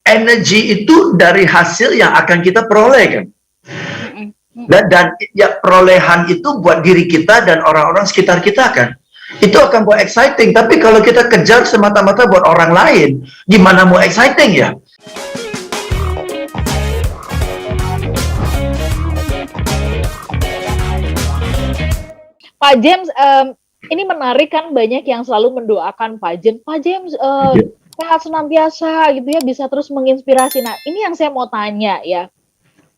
energi itu dari hasil yang akan kita peroleh kan. Dan ya perolehan itu buat diri kita dan orang-orang sekitar kita kan. Itu akan buat exciting. Tapi kalau kita kejar semata-mata buat orang lain, gimana mau exciting ya? Pak James, ini menarik kan, banyak yang selalu mendoakan Pak James. Pak James sehat senantiasa gitu ya, bisa terus menginspirasi. Nah, ini yang saya mau tanya ya.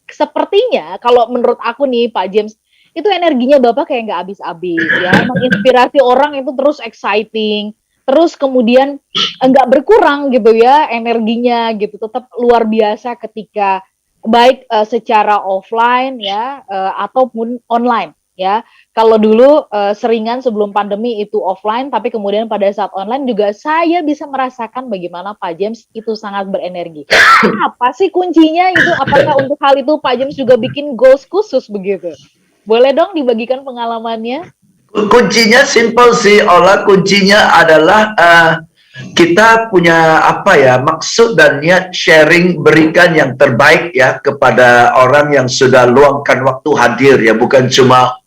Sepertinya kalau menurut aku nih Pak James, itu energinya Bapak kayak nggak habis-habis ya, menginspirasi orang itu terus exciting, terus kemudian nggak berkurang gitu ya energinya gitu, tetap luar biasa ketika baik secara offline ya ataupun online ya. Kalau dulu seringan sebelum pandemi itu offline, tapi kemudian pada saat online juga saya bisa merasakan bagaimana Pak James itu sangat berenergi. Apa sih kuncinya itu? Apakah untuk hal itu Pak James juga bikin goals khusus begitu? Boleh dong dibagikan pengalamannya? Kuncinya simple sih, Ola. Kuncinya adalah kita punya maksud dan niat sharing, berikan yang terbaik ya kepada orang yang sudah luangkan waktu hadir ya, bukan cuma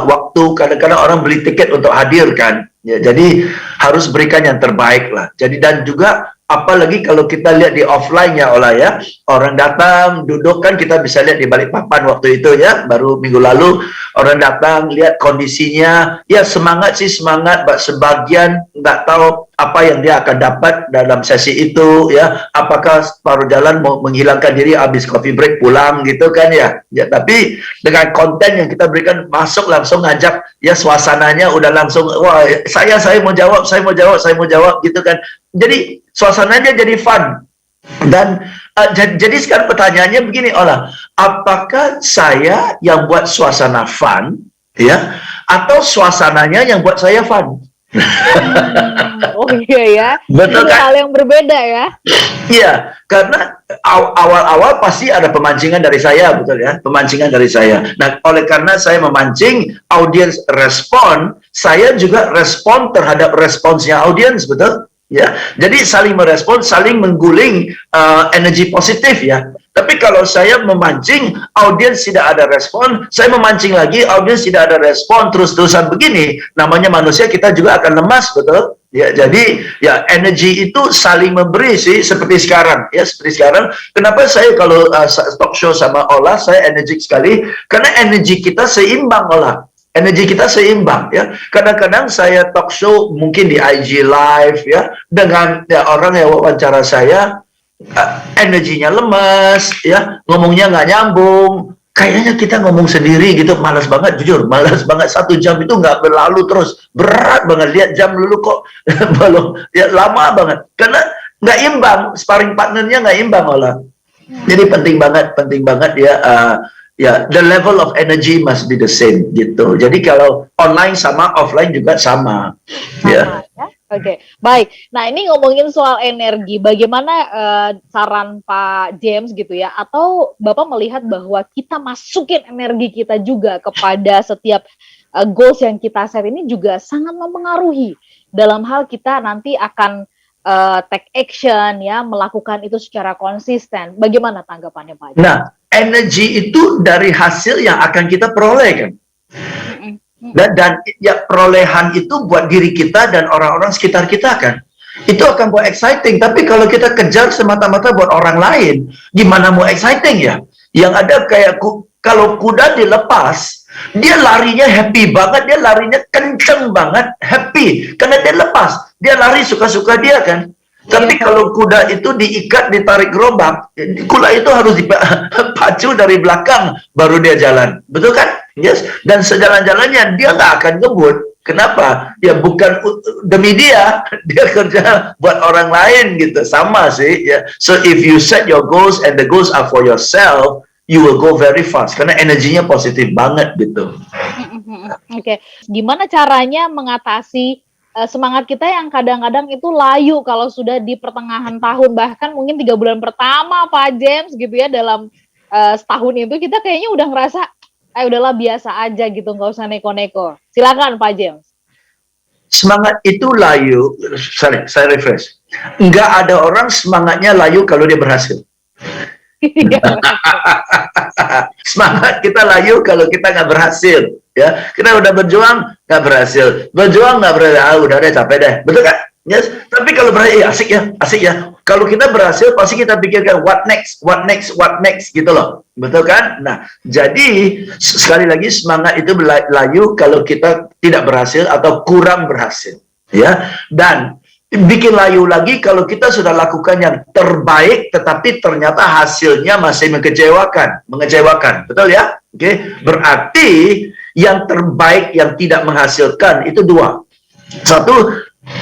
waktu. Kadang-kadang orang beli tiket untuk hadir kan ya, jadi harus berikan yang terbaik lah. Jadi dan juga apalagi kalau kita lihat di offline ya Ola ya, orang datang duduk kan, kita bisa lihat di Balikpapan waktu itu ya, baru minggu lalu orang datang lihat kondisinya ya, semangat sih semangat, sebagian nggak tahu apa yang dia akan dapat dalam sesi itu ya, apakah paruh jalan mau menghilangkan diri habis coffee break pulang gitu kan ya, tapi dengan konten yang kita berikan, masuk langsung ngajak ya, suasananya udah langsung wah saya mau jawab gitu kan, jadi suasananya jadi fun. Dan jadi sekarang pertanyaannya begini Ola, apakah saya yang buat suasana fun ya, atau suasananya yang buat saya fun? Oh iya ya, betul kan? Hal yang berbeda ya. Iya, karena awal-awal pasti ada pemancingan dari saya, betul ya, pemancingan dari saya. Nah, oleh karena saya memancing, audiens respon, saya juga respon terhadap responsnya audiens, betul? Ya, jadi saling merespon, saling mengguling energi positif ya. Tapi kalau saya memancing, audiens tidak ada respon, saya memancing lagi, audiens tidak ada respon, terus-terusan begini, namanya manusia, kita juga akan lemas, betul? Ya, jadi ya energi itu saling memberi sih, seperti sekarang ya, seperti sekarang. Kenapa saya kalau talk show sama Ola, saya energik sekali, karena energi kita seimbang Ola. Energi kita seimbang ya. Kadang-kadang saya talk show mungkin di IG live ya, dengan ya, orang yang wawancara saya energinya lemas ya, ngomongnya nggak nyambung, kayaknya kita ngomong sendiri gitu, malas banget, jujur malas banget. 1 jam itu nggak berlalu, terus berat banget, lihat jam dulu kok belum ya, lama banget karena nggak imbang, sparring partnernya nggak imbang Ola. Jadi penting banget ya, ya, the level of energy must be the same gitu. Jadi kalau online sama offline juga sama ya. Oke, baik. Nah, ini ngomongin soal energi, bagaimana saran Pak James gitu ya, atau Bapak melihat bahwa kita masukin energi kita juga kepada setiap goals yang kita set ini juga sangat mempengaruhi dalam hal kita nanti akan take action ya, melakukan itu secara konsisten. Bagaimana tanggapannya Pak James? Nah, energi itu dari hasil yang akan kita peroleh kan. Dan ya perolehan itu buat diri kita dan orang-orang sekitar kita kan, itu akan buat exciting. Tapi kalau kita kejar semata-mata buat orang lain, gimana mau exciting ya? Yang ada kayak kalau kuda dilepas, dia larinya happy banget, dia larinya kenceng banget, happy karena dia lepas, dia lari suka-suka dia kan. Tapi kalau kuda itu diikat, ditarik gerobak, kuda itu harus dipacu dari belakang baru dia jalan, betul kan? Yes. Dan sejalan-jalannya dia nggak akan ngebut. Kenapa? Ya bukan demi dia, dia kerja buat orang lain gitu. Sama sih ya. So if you set your goals and the goals are for yourself, you will go very fast karena energinya positif banget gitu. Oke. Gimana caranya mengatasi semangat kita yang kadang-kadang itu layu kalau sudah di pertengahan tahun, bahkan mungkin 3 bulan pertama Pak James gitu ya, dalam setahun itu kita kayaknya udah ngerasa udahlah biasa aja gitu, nggak usah neko-neko. Silakan Pak James. Semangat itu layu, saya refresh. Nggak ada orang semangatnya layu kalau dia berhasil. Semangat kita layu kalau kita nggak berhasil, ya. Kita udah berjuang nggak berjuang nggak berhasil, udah deh, capek deh, betul kan? Yes. Tapi kalau berhasil, asik ya. Kalau kita berhasil, pasti kita pikirkan what next, gitu loh, betul kan? Nah, jadi sekali lagi semangat itu layu kalau kita tidak berhasil atau kurang berhasil, ya. Dan bikin layu lagi kalau kita sudah lakukan yang terbaik tetapi ternyata hasilnya masih mengecewakan, betul ya? Oke, berarti yang terbaik yang tidak menghasilkan itu dua. Satu,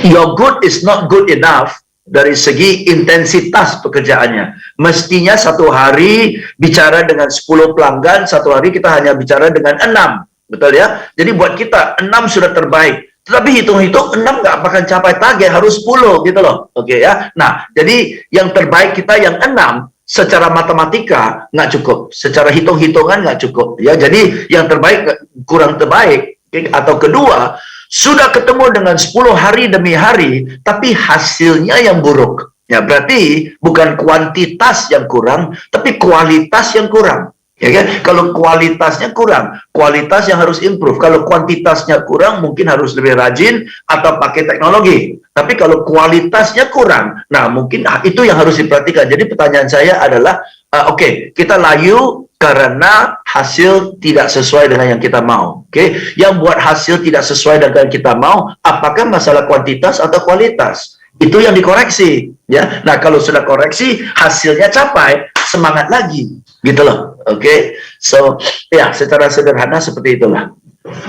your good is not good enough dari segi intensitas pekerjaannya. Mestinya satu hari bicara dengan 10 pelanggan, satu hari kita hanya bicara dengan 6, betul ya? Jadi buat kita 6 sudah terbaik. Tetapi hitung-hitung 6 nggak akan capai target, harus 10 gitu loh. Oke ya. Nah, jadi yang terbaik kita yang 6 secara matematika nggak cukup, secara hitung-hitungan nggak cukup. Ya, jadi yang terbaik kurang terbaik. Atau kedua, sudah ketemu dengan 10 hari demi hari, tapi hasilnya yang buruk. Ya, berarti bukan kuantitas yang kurang, tapi kualitas yang kurang. Ya kan? Kalau kualitasnya kurang, kualitas yang harus improve. Kalau kuantitasnya kurang, mungkin harus lebih rajin atau pakai teknologi. Tapi kalau kualitasnya kurang, nah mungkin itu yang harus diperhatikan. Jadi pertanyaan saya adalah, oke, kita layu karena hasil tidak sesuai dengan yang kita mau. Oke, yang buat hasil tidak sesuai dengan yang kita mau, apakah masalah kuantitas atau kualitas? Itu yang dikoreksi, ya. Nah, kalau sudah koreksi, hasilnya capai, semangat lagi, gitu loh. Oke, so ya secara sederhana seperti itulah.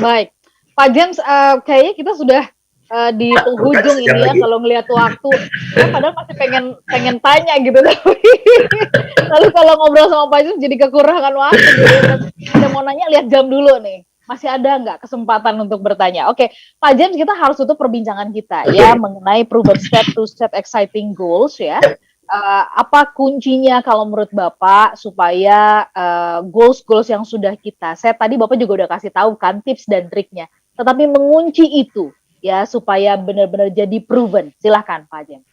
Baik, Pak James, kayaknya kita sudah di penghujung ini ya, kalau ngelihat waktu. Ya, padahal masih pengen tanya gitu, lalu kalau ngobrol sama Pak James jadi kekurangan waktu. Gitu. Kita mau nanya, lihat jam dulu nih. Masih ada nggak kesempatan untuk bertanya? Oke, Pak James, kita harus tutup perbincangan kita ya mengenai proven step to set exciting goals ya. Apa kuncinya kalau menurut Bapak supaya goals yang sudah kita set tadi, Bapak juga udah kasih tahu kan tips dan triknya, tetapi mengunci itu ya supaya benar-benar jadi proven. Silahkan Pak James.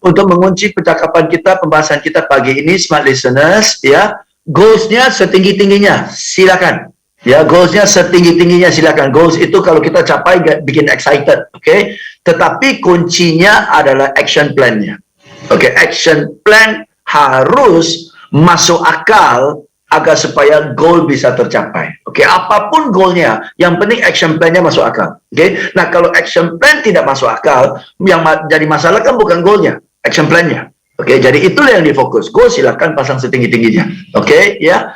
Untuk mengunci percakapan kita, pembahasan kita pagi ini, smart listeners, ya, goalsnya setinggi-tingginya, silakan. Ya, goalsnya setinggi-tingginya silakan. Goals itu kalau kita capai bikin excited, oke? Tetapi kuncinya adalah action plan-nya. Oke, action plan harus masuk akal agar supaya goal bisa tercapai. Oke, apapun goalnya, yang penting action plan-nya masuk akal. Oke, nah kalau action plan tidak masuk akal, yang jadi masalah kan bukan goalnya, action plan-nya. Oke, jadi itulah yang difokus. Goal silakan pasang setinggi-tingginya. Oke, ya.